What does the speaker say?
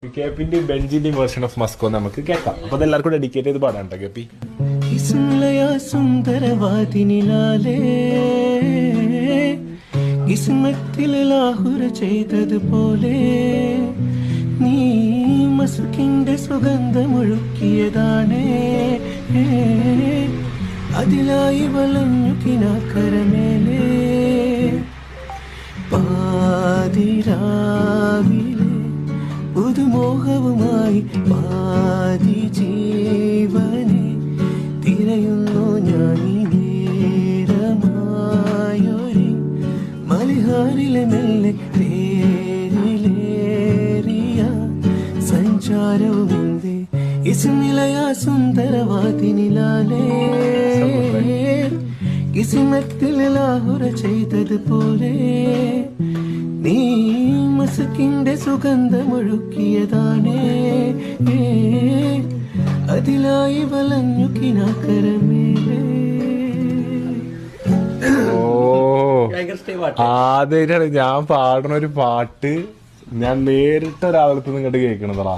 കേപ്പിന്റെ ബെഞ്ചിന്റെയും version of മസ്കോ നമുക്ക് കേൾക്കാം. അപ്പൊ അതെല്ലാവർക്കും ഡെഡിക്കേറ്റ് ചെയ്ത് പാടാം കേട്ടോ കേപ്പി. സുന്ദരവാദിനിലാലേ കിസ്മത്തിൽ ലാഹുര ചെയ്തതുപോലെ നീ മസുക്കിന്റെ സുഗന്ധമൊഴുക്കിയതാണേ, അതിലായി വളഞ്ഞു കിനാക്കരമേലേ പാതിരാവിലെ പുതുമോഹവുമായി പാതി ജീവനെ തിരയുന്നു ഞാൻ ഈ നേരമായൊരു മലിഹാറിലെ മെല്ലെ തേരിലേറിയ സഞ്ചാരവുമെന്തേ ഇസ്മിലയ സുന്ദരവാദിനിലാലേ കിസ്മത്തിൽ ലാഹുര ചെയ്തതുപോലെ നീ മസുക്കിന്റെ സുഗന്ധമൊഴുക്കിയതാണേ, അതിലായി വലഞ്ഞു കിനാക്കരമേലേ. ആദ്യമായിട്ടാണ് ഞാൻ പാടുന്ന ഒരു പാട്ട് ഞാൻ നേരിട്ട് ഒരാളടുത്ത് നിങ്ങോട്ട് കേൾക്കണതാ.